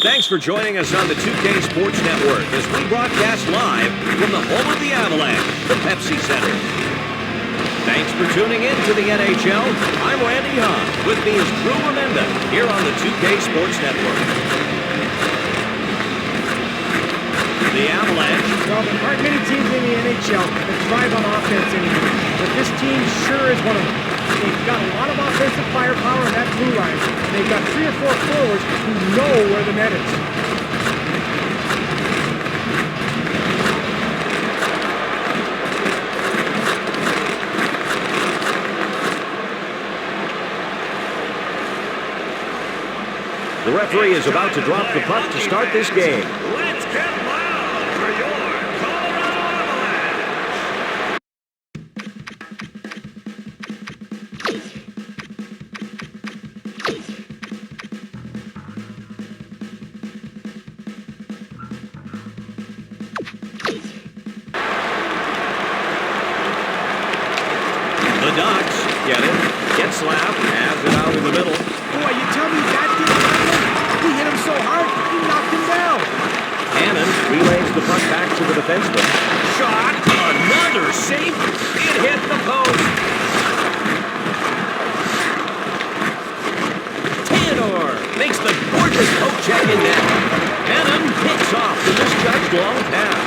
Thanks for joining us on the 2K Sports Network as we broadcast live from the home of the Avalanche, the Pepsi Center. Thanks for tuning in to the NHL. I'm Randy Hahn. With me is Drew Remenda here on the 2K Sports Network. The Avalanche. Well, there aren't many teams in the NHL that thrive on offense anymore, but this team sure is one of them. They've got a lot of offensive firepower on that blue line. They've got 3 or 4 forwards who know where the net is. The referee is about to drop the puck to start this game. Let's get loud for your Colorado Avalanche. The Ducks get it. Getzlaf has it out in the middle. Boy, you tell me that didn't happen? He hit him so hard, he knocked him down. Hannon relays the puck back to the defenseman. Shot, another save. It hit the post. Theodore makes the gorgeous poke check in net. Hannon picks off the misjudged long pass.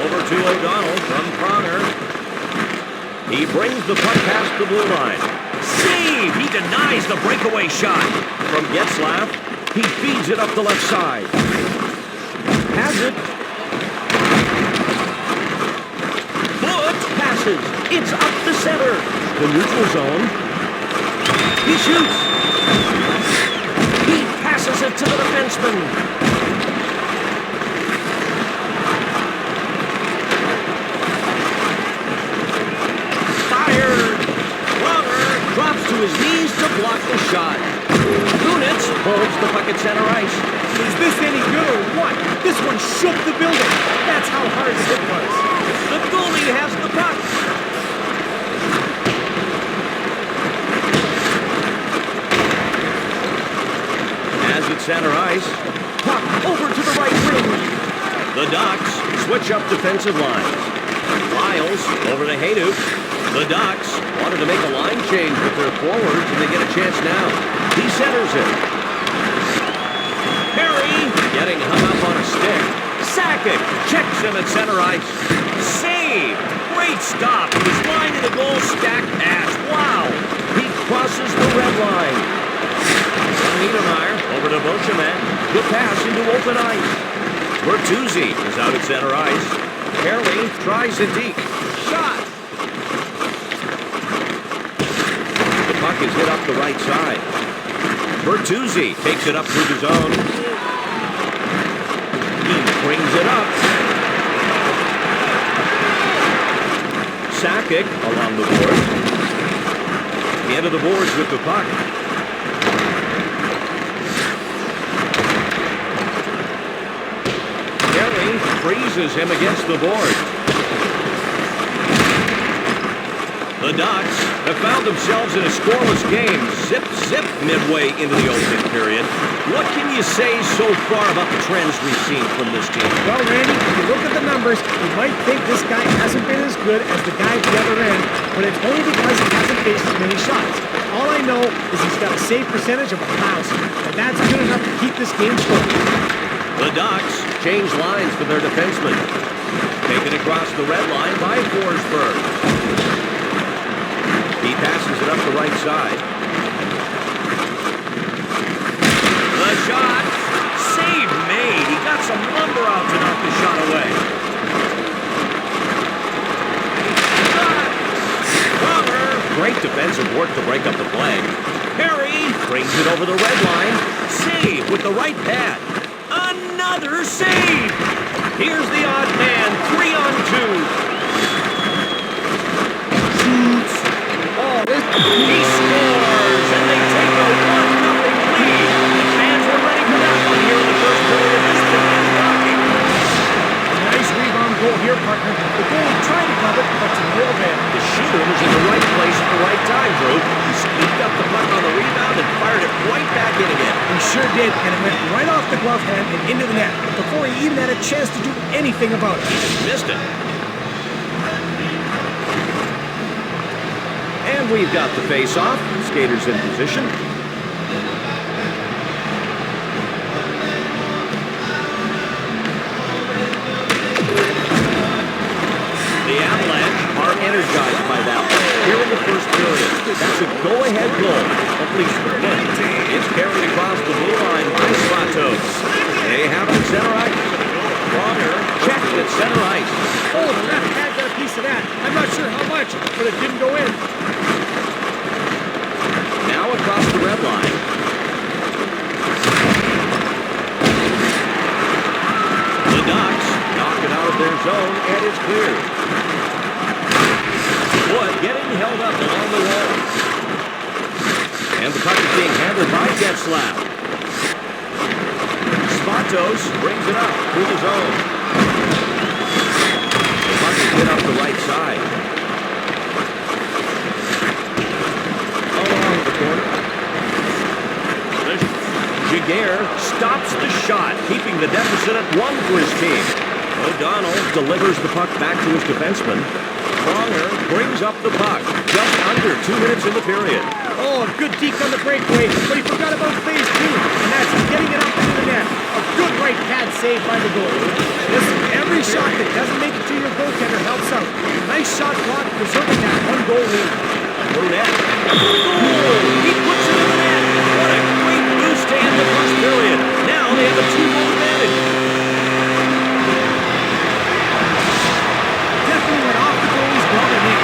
Over to O'Donnell from Pronger. He brings the puck past the blue line. Save! He denies the breakaway shot. From Getzlaf, he feeds it up the left side. Has it. Foot Passes. It's up the center. The neutral zone. He shoots. He passes it to the defenseman. Drops to his knees to block the shot. Kunitz holds the puck at center ice. Is this any good or what? This one shook the building. That's how hard the hit was. The goalie has the puck. As at center ice, puck over to the right wing. The Ducks switch up defensive lines. Lyles over to Hayduk. The Ducks wanted to make a line change with their forwards, and they get a chance now. He centers it. Perry getting hung up on a stick. Sakic checks him at center ice. Save! Great stop. His line to the goal stack pass. Wow! He crosses the red line. From Niedermeyer over to Beauchemin. The pass into open ice. Bertuzzi is out at center ice. Perry tries it deep. Shot! The puck is hit up the right side. Bertuzzi takes it up through the zone. He brings it up. Sakic along the board. Into the boards with the puck. Perry freezes him against the board. The Ducks have found themselves in a scoreless game. Zip, zip midway into the opening period. What can you say so far about the trends we've seen from this team? Well, Randy, if you look at the numbers, you might think this guy hasn't been as good as the guy at the other end, but it's only because he hasn't faced as many shots. All I know is he's got a save percentage of 1,000, and that's good enough to keep this game scored. The Ducks change lines for their defenseman. Taken across the red line by Forsberg. He passes it up the right side. The shot. Save made. He got some lumber out to knock the shot away. Cover. Great defensive work to break up the play. Perry brings it over the red line. Save with the right pad. Another save. Here's the odd man. 3-on-2. He scores, and they take a 1-0 lead. The fans were ready for that one here in the first period of this game. Nice rebound goal here, partner. The goalie tried to cover, but to no avail. The shooter was in the right place at the right time, Drew. He scooped up the puck on the rebound and fired it right back in again. He sure did, and it went right off the glove hand and into the net before he even had a chance to do anything about it. He just missed it. And we've got the face-off. Skaters in position. The Avalanche are energized by that one. Here in the first period, that's a go-ahead goal, at least for them. It's carried across the blue line by Spatos. They have it at center ice. Longer checked at center ice. Oh, the left pad got a piece of that. I'm not sure how much, but it didn't go in. Now across the red line. The Ducks knock it out of their zone, and it's cleared. Wood getting held up along the wall. And the puck is being handled by Getzlaf. Spatos brings it up through the zone. The puck is hit up the right side. Along the corner. Giguere stops the shot, keeping the deficit at 1 for his team. O'Donnell delivers the puck back to his defenseman. Pronger brings up the puck, just under 2 minutes in the period. Oh, a good deke on the breakaway, but he forgot about phase 2, and that's getting it up into the net. A good right pad save by the goalie. Listen, every shot that doesn't make it to your goaltender helps out. Nice shot block, preserving that 1-goal lead. Brunette. Goal! He puts it in the net. What a great boost to end the first period. Now they have a 2-goal advantage. Definitely went off the goalie's glove and in.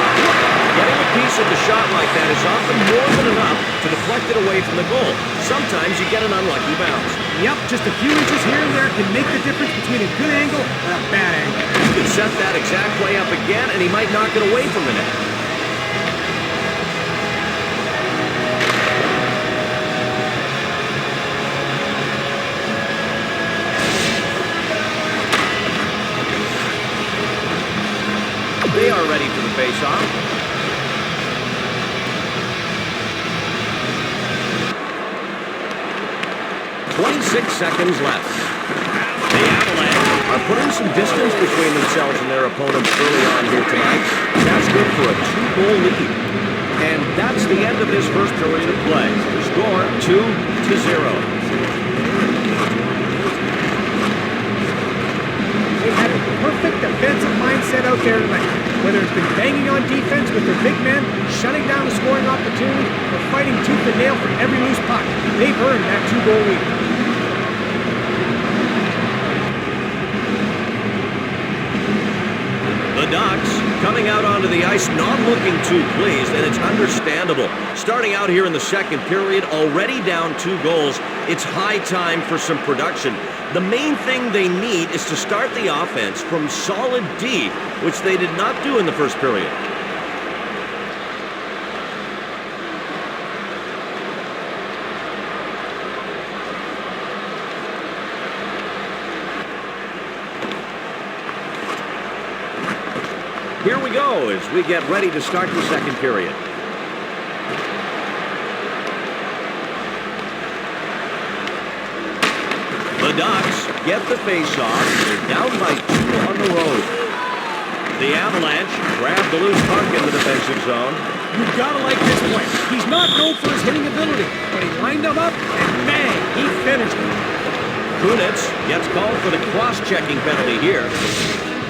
Getting a piece of the shot like that is often more than enough to deflect it away from the goal. Sometimes you get an unlucky bounce. Yep, just a few inches here and there can make the difference between a good angle and a bad angle. He could set that exact play up again, and he might knock it away from the net. They are ready for the face-off. .26 seconds left. The Avalanche are putting some distance between themselves and their opponents early on here tonight. That's good for a 2-goal lead. And that's the end of this first period of play. The score, 2-0. They had a perfect defensive mindset out there tonight. Whether it's been banging on defense with their big men, shutting down a scoring opportunity, or fighting tooth and nail for every loose puck, they've earned that 2-goal lead. the ice not looking too pleased, and it's understandable. Starting out here in the second period, already down 2 goals, it's high time for some production. The main thing they need is to start the offense from solid D, which they did not do in the first period. Here we go as we get ready to start the second period. The Ducks get the face-off. They're down by 2 on the road. The Avalanche grab the loose puck in the defensive zone. You've got to like this play. He's not known for his hitting ability, but he lined him up, and bang, he finished him. Kunitz gets called for the cross-checking penalty here.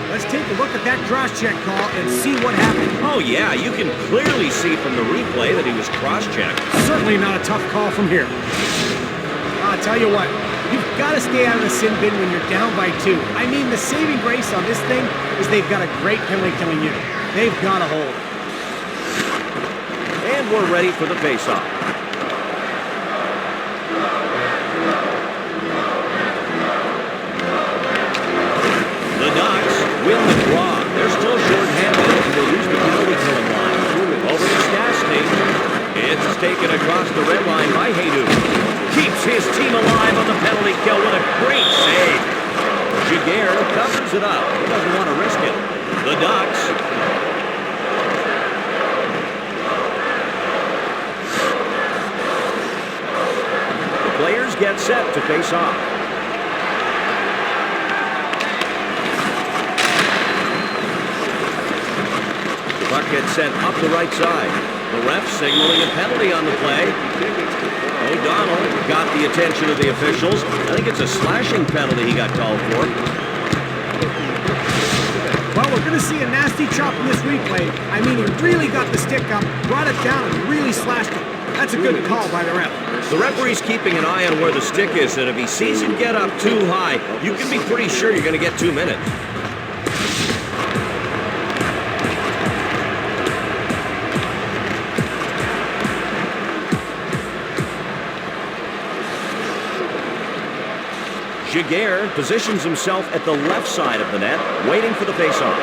Let's take a look at that cross-check call and see what happened. Oh, yeah, you can clearly see from the replay that he was cross-checked. Certainly not a tough call from here. I'll tell you what, you've got to stay out of the sin bin when you're down by 2. I mean, the saving grace on this thing is they've got a great penalty-killing unit. They've got a hold. And we're ready for the face-off. The Ducks win the draw. They're still short-handed, and they use the penalty-killing line. Over to Stastny. It's taken across the red line by Haydu. Keeps his team alive on the penalty kill with a great save. Giguere covers it up. He doesn't want to risk it. The Ducks. The players get set to face off. The puck gets sent up the right side. The ref signaling a penalty on the play. O'Donnell got the attention of the officials. I think it's a slashing penalty he got called for. Well, we're going to see a nasty chop in this replay. I mean, he really got the stick up, brought it down, and really slashed it. That's a good call by the ref. The referee's keeping an eye on where the stick is, and if he sees him get up too high, you can be pretty sure you're going to get 2 minutes. Giguere positions himself at the left side of the net, waiting for the face-off.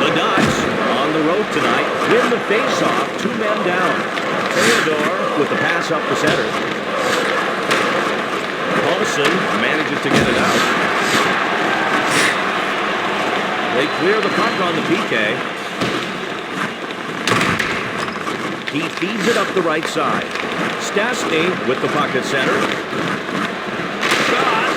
The Ducks, on the road tonight, win the face-off, 2 men down. Theodore with the pass up the center. Paulson manages to get it out. They clear the puck on the PK. He feeds it up the right side. Stastny with the puck at center. Shot!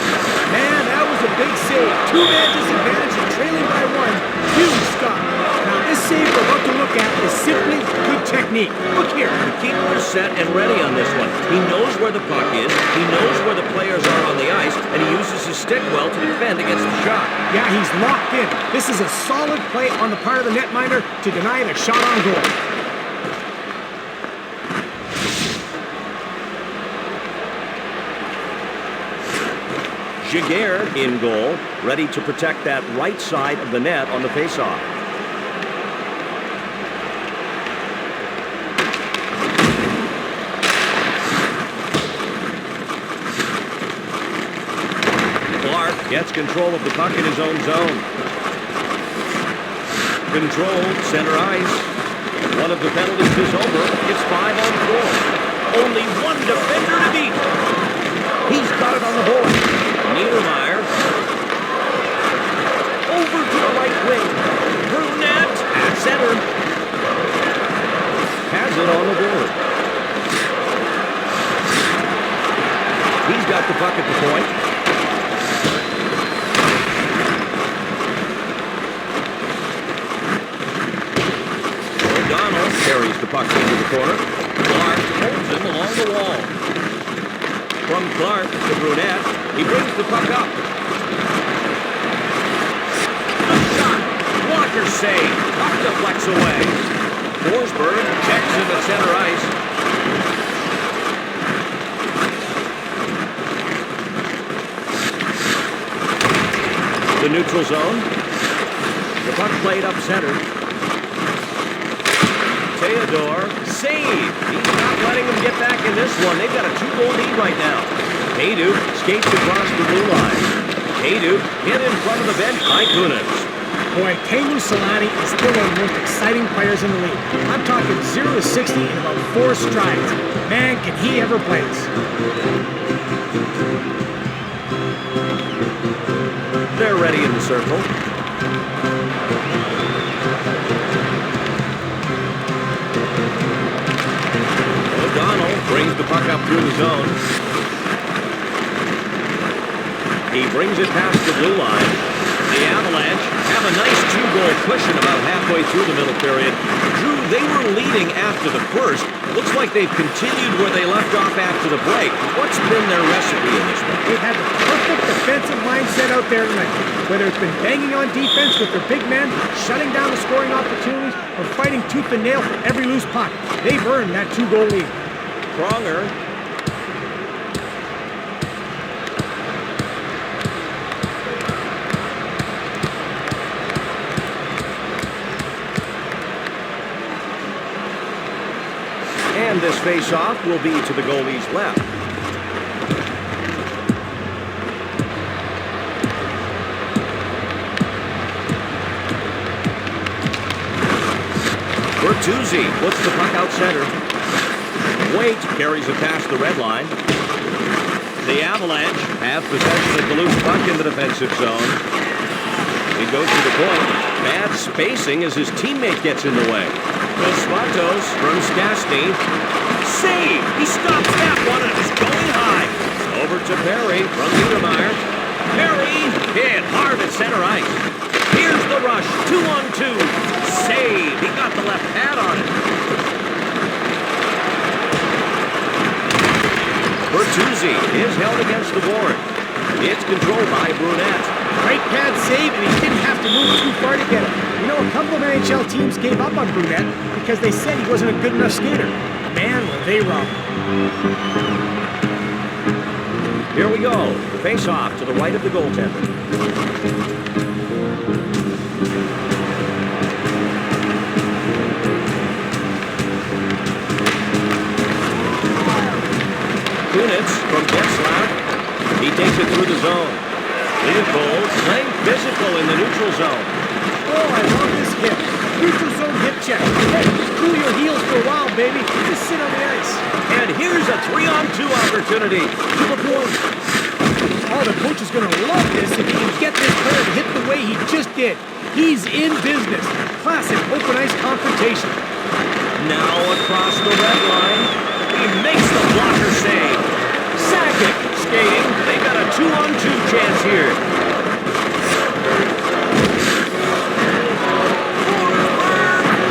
Man, that was a big save. 2-man disadvantage and trailing by 1. Huge stop. Now, this save we're about to look at is simply good technique. Look here. The keeper is set and ready on this one. He knows where the puck is, he knows where the players are on the ice, and he uses his stick well to defend against the shot. Yeah, he's locked in. This is a solid play on the part of the netminder to deny the shot on goal. Giguere in goal, ready to protect that right side of the net on the faceoff. Clark gets control of the puck in his own zone. Controlled center ice. One of the penalties is over. It's 5 on 4. Only one defender to beat. He's got it on the board. Niedermeyer. Over to the right wing. Brunette at center. Has it on the board. He's got the puck at the point. O'Donnell carries the puck into the corner. Clark holds him along the wall. From Clark to Brunette. He brings the puck up. A shot. Walker save. Puck deflects away. Forsberg checks into center ice. The neutral zone. The puck played up center. Theodore, save. He's not letting him get back in this one. They've got a 2-goal lead right now. Haydu skates across the blue line. Haydu hit in front of the bench by Kunitz. Boy, Teemu Selanne is still one of the most exciting players in the league. I'm talking 0 to 60 in about 4 strides. Man, can he ever play us. They're ready in the circle. O'Donnell brings the puck up through the zone. He brings it past the blue line. The Avalanche have a nice 2-goal cushion about halfway through the middle period. Drew, they were leading after the first. Looks like they've continued where they left off after the break. What's been their recipe in this one? They've had the perfect defensive mindset out there tonight. Whether it's been banging on defense with their big men, shutting down the scoring opportunities, or fighting tooth and nail for every loose puck, they've earned that 2-goal lead. Pronger. And this face-off will be to the goalie's left. Bertuzzi puts the puck out center. Waite carries it past the red line. The Avalanche have possession of the loose puck in the defensive zone. He goes to the point. Bad spacing as his teammate gets in the way. Dos Santos from Stastny. Save! He stops that one and is going high. Over to Perry from Niedermeyer. Perry hit hard at center ice. Here's the rush. 2-on-2. Save! He got the left pad on it. Bertuzzi is held against the board. It's controlled by Brunette. Great pad save, and he didn't have to move too far to get it. You know, a couple of NHL teams gave up on Brunette because they said he wasn't a good enough skater. Man, were they wrong. Here we go. Face-off to the right of the goaltender. Kunitz from Getzlaff. He takes it through the zone. Leopold playing physical in the neutral zone. Oh, I love this hit. Neutral zone hip check. Hey, cool your heels for a while, baby. Just sit on the ice. And here's a 3-on-2 opportunity to the point. Oh, the coach is going to love this if he can get this player to hit the way he just did. He's in business. Classic open ice confrontation. Now across the red line. He makes the blocker save. Sakic skating. They got a 2-on-2 chance here.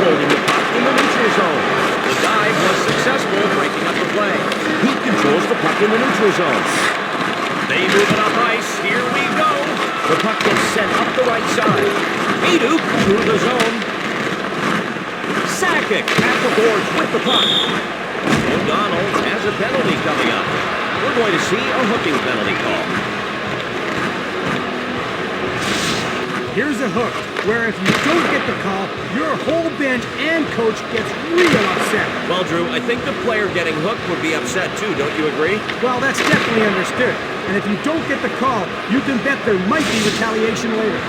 Holding the puck in the neutral zone. The dive was successful, breaking up the play. He controls the puck in the neutral zone. They move it up ice. Here we go. The puck gets sent up the right side. Haydu through the zone. Sakic at the boards with the puck. O'Donnell has a penalty coming up. We're going to see a hooking penalty call. Here's a hook, where if you don't get the call, your whole bench and coach gets real upset. Well, Drew, I think the player getting hooked would be upset too, don't you agree? Well, that's definitely understood. And if you don't get the call, you can bet there might be retaliation later.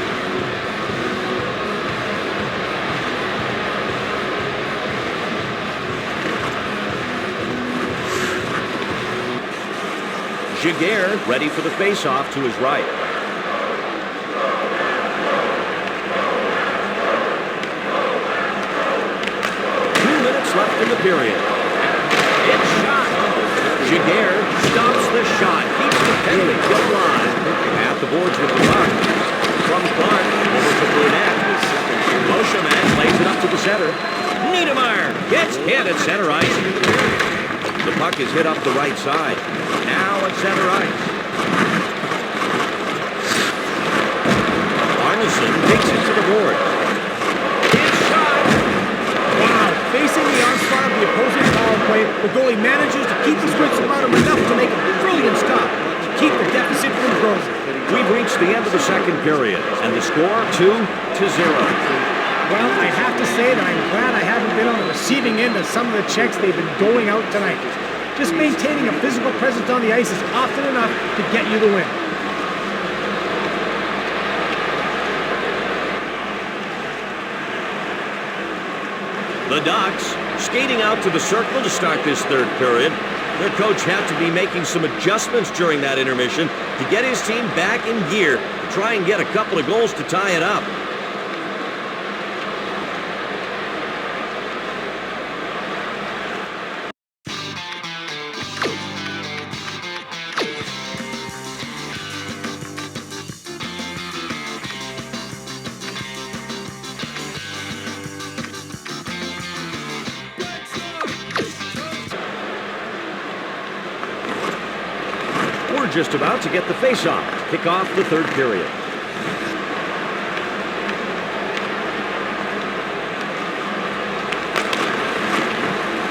Giguère ready for the face-off to his right. 2 minutes left in the period. It's shot. Giguère stops the shot, keeps the penalty kill alive. At the boards with the puck. From Clark over to Brunette. Moshman plays it up to the center. Niedermeyer gets hit at center ice. The puck is hit up the right side. Now at center ice. Arneson takes it to the board. It's shot. Wow, facing the onslaught of the opposing power play, the goalie manages to keep his wits about him enough to make a brilliant stop. keep the deficit from growing. We've reached the end of the second period, and the score 2-0. Well, I have to say that I'm glad I haven't been on the receiving end of some of the checks they've been doling out tonight. Just maintaining a physical presence on the ice is often enough to get you the win. The Ducks skating out to the circle to start this third period. Their coach had to be making some adjustments during that intermission to get his team back in gear to try and get a couple of goals to tie it up. Just about to get the face-off to kick off the third period.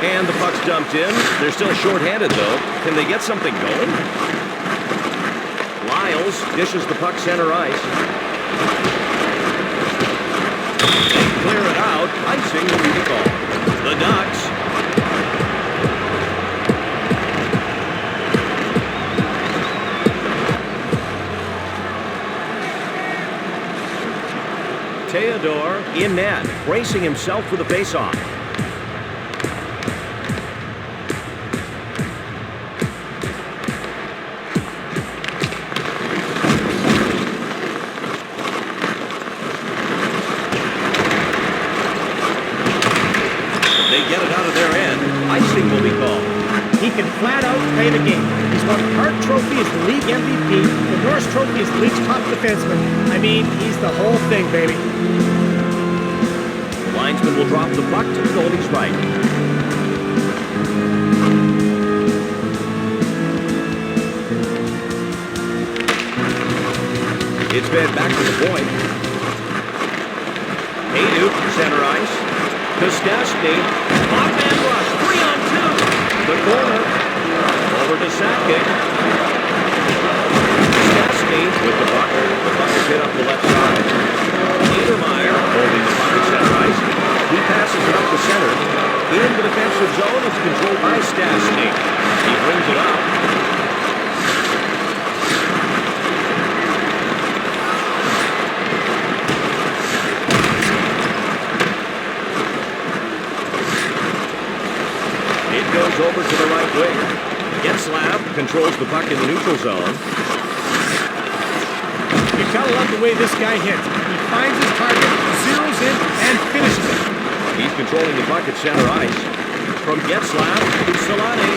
And the puck's dumped in. They're still shorthanded, though. Can they get something going? Lyles dishes the puck center ice. They clear it out. Icing will be the call. The Ducks Theodore in net, bracing himself for the faceoff. They get it out of their end. Icing will be called. He can flat out play the game. He's won the Hart Trophy as the league MVP, the Norris Trophy as the league's top defenseman. I mean, he's the whole thing, baby. The linesman will drop the puck to the goalie's right. It's fed back to the point. Haydu, center ice. Kostashny, off-man rush, 3-on-2. The corner, over to Sakic. Kostashny with the puck. The puck is hit up the left side. Niedermeyer holding the puck at center ice. He passes it up the center. In the defensive zone, it's controlled by Stastny. He brings it up. Goes over to the right wing. Getzlaf controls the puck in the neutral zone. You gotta love the way this guy hits. He finds his target, zeroes in, and finishes it. He's controlling the puck at center ice. From Getzlaf to Solani.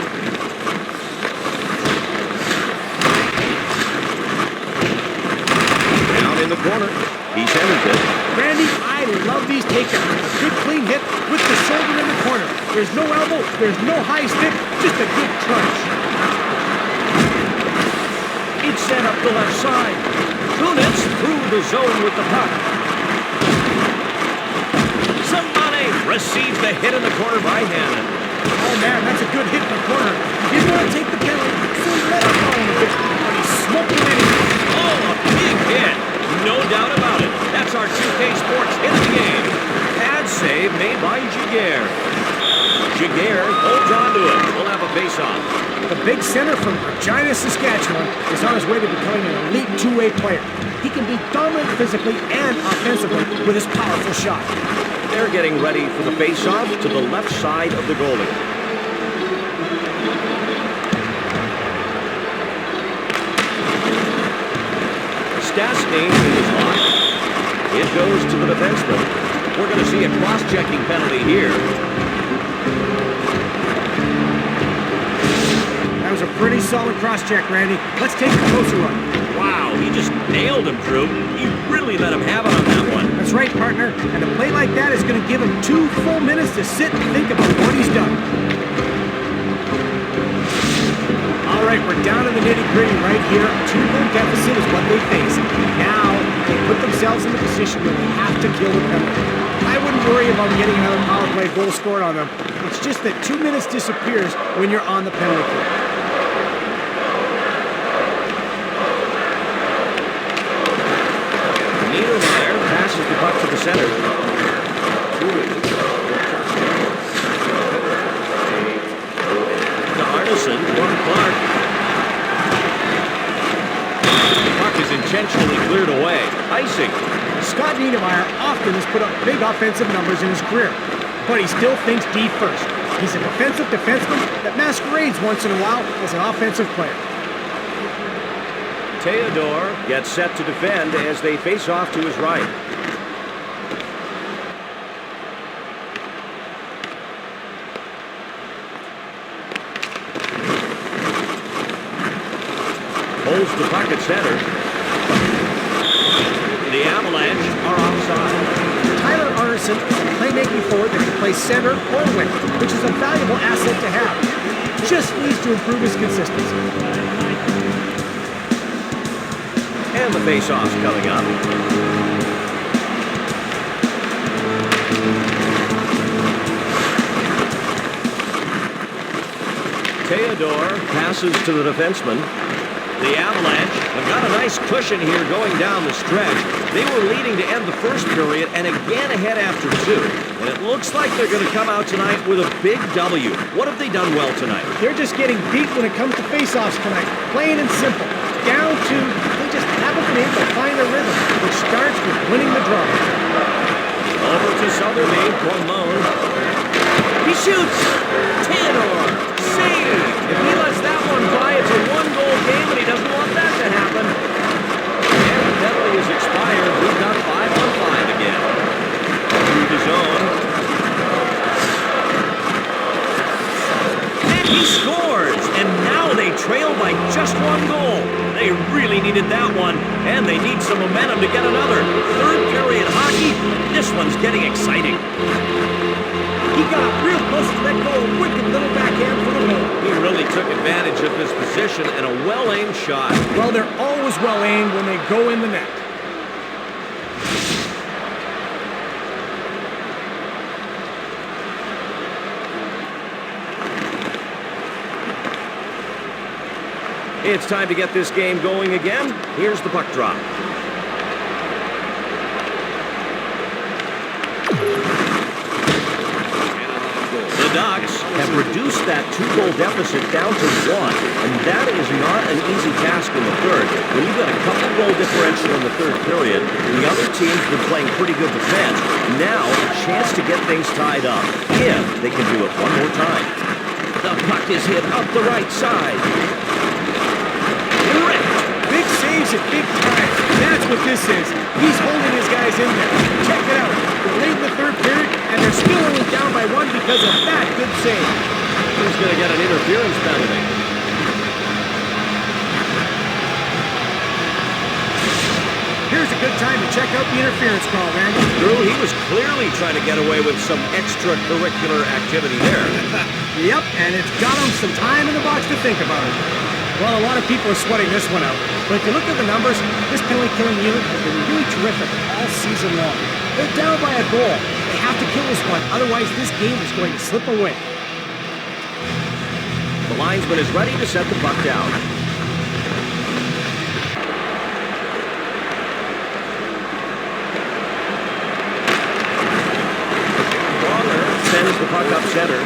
Down in the corner. He's Henderson. Randy, I love these takedowns. A good clean hit with the shoulder in the corner. There's no elbow, there's no high stick, just a good crunch. It's set up the left side. Kunitz through the zone with the puck. Somebody receives the hit in the corner by Hannon. Oh man, that's a good hit in the corner. He didn't want to take the penalty, so he let it go in the pitch, but he smoked it anyway. Oh, a big hit. No doubt about it. That's our 2K Sports hit of the game. Pad save made by Giguère. Giguère holds on to it. We'll have a face-off. The big center from Regina, Saskatchewan is on his way to becoming an elite two-way player. He can be dominant physically and offensively with his powerful shot. They're getting ready for the face-off to the left side of the goalie. Stastny is locked. It goes to the defenseman. We're going to see a cross-checking penalty here. That was a pretty solid cross-check, Randy. Let's take a closer look. Wow, he just nailed him, Drew. He really let him have it on that one. That's right, partner. And a play like that is going to give him 2 full minutes to sit and think about what he's done. All right, we're down to the nitty-gritty right here. A 2-goal deficit is what they face. Now, they put themselves in the position where they have to kill the penalty. I wouldn't worry about getting another power play goal scored on them. It's just that 2 minutes disappears when you're on the penalty kill. center. To Arneson from Clark. The puck is intentionally cleared away. Icing. Scott Niedermayer often has put up big offensive numbers in his career, but he still thinks D first. He's a defensive defenseman that masquerades once in a while as an offensive player. Theodore gets set to defend as they face off to his right. Holds the puck at center. The Avalanche are offside. Tyler Arneson is a playmaking forward that can play center or wing, which is a valuable asset to have. Just needs to improve his consistency. And the face-off's coming up. Theodore passes to the defenseman. The Avalanche have got a nice cushion here going down the stretch. They were leading to end the first period and again ahead after two. And it looks like they're going to come out tonight with a big W. What have they done well tonight? They're just getting beat when it comes to face-offs tonight. Plain and simple. Down two, they just haven't been able to find their rhythm, which starts with winning the draw. Over to Southerby for Moan. He shoots! Theodore! Save! If he lets that one by, it's a one-goal game, and he doesn't want that to happen. And the penalty is expired. We've got 5-on-5 again. Through the zone. And he scores! And now they trail by just one goal. They really needed that one, and they need some momentum to get another. Third period hockey, this one's getting exciting. He got up real close to let go of a wicked little backhand for the goal. He really took advantage of his position and a well-aimed shot. Well, they're always well-aimed when they go in the net. It's time to get this game going again. Here's the puck drop. The Ducks have reduced that two-goal deficit down to one, and that is not an easy task in the third. When you've got a couple-goal differential in the third period, and the other team's been playing pretty good defense, now a chance to get things tied up, if they can do it one more time. The puck is hit up the right side. Big saves at big times. That's what this is. He's holding his guys in there. Check it out. They're late in the third period, and they're still only down by one because of that good save. Who's going to get an interference penalty? Here's a good time to check out the interference call, Randy. Drew, he was clearly trying to get away with some extracurricular activity there. Yep, and it's got him some time in the box to think about it. Well, a lot of people are sweating this one out. But if you look at the numbers, this penalty-killing unit has been really terrific all season long. They're down by a goal. They have to kill this one, otherwise this game is going to slip away. The linesman is ready to set the puck down. Waller sends the puck up center.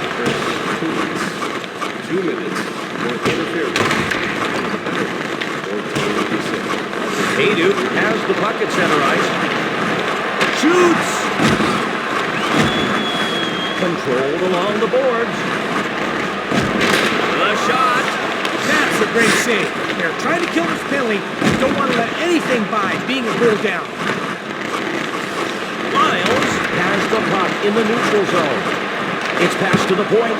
2 minutes for interference. Hayduke has the puck at center ice. Shoots! Controlled along the boards. The shot. That's a great save. They're trying to kill this penalty and don't want to let anything by being a goal down. Lyles has the puck in the neutral zone. It's passed to the point.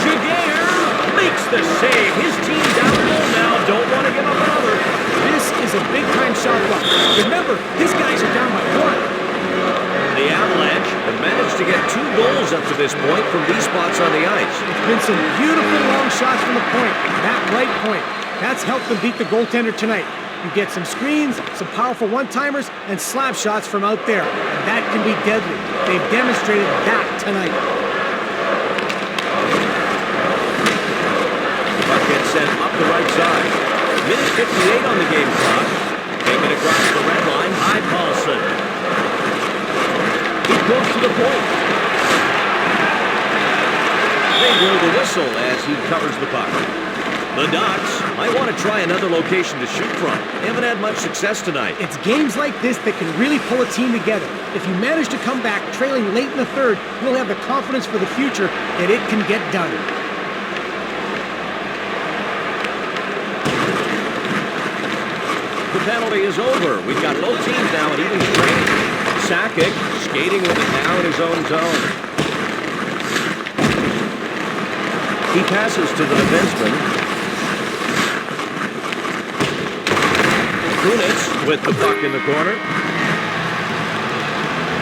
Jaguar makes the save. His team down low now. Don't want to give up another. This is a big-time shot block. Remember, his guys are down by one. The Avalanche have managed to get 2 goals up to this point from these spots on the ice. It's been some beautiful long shots from the point. That right point. That's helped them beat the goaltender tonight. You get some screens, some powerful one-timers, and slap shots from out there. And that can be deadly. They've demonstrated that tonight. The puck gets sent up the right side. Minute 58 on the game clock. Taken across the red line by Paulson. close to the point. They blow the whistle as he covers the puck. The Ducks might want to try another location to shoot from. They haven't had much success tonight. It's games like this that can really pull a team together. If you manage to come back trailing late in the third, you'll have the confidence for the future that it can get done. The penalty is over. We've got both teams now at even strength. Sakic skating with it now in his own zone. He passes to the defenseman. Kunitz with the puck in the corner.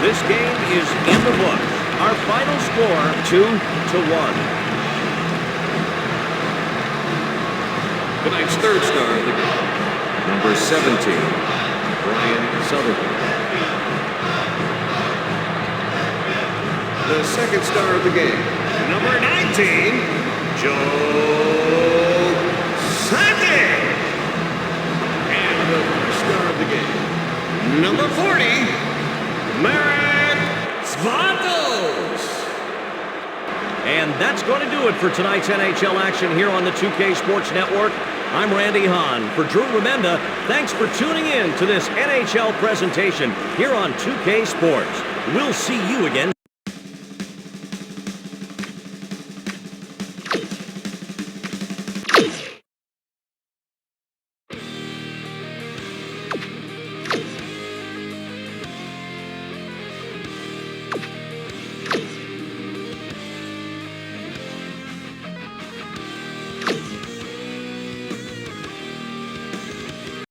This game is in the books. Our final score, 2-1. Tonight's third star of the game, number 17, Brian Sutherland. The second star of the game, number 19, Joe Sakic. And the first star of the game, number 40, Marek Svatos. And that's going to do it for tonight's NHL action here on the 2K Sports Network. I'm Randy Hahn. For Drew Remenda, thanks for tuning in to this NHL presentation here on 2K Sports. We'll see you again.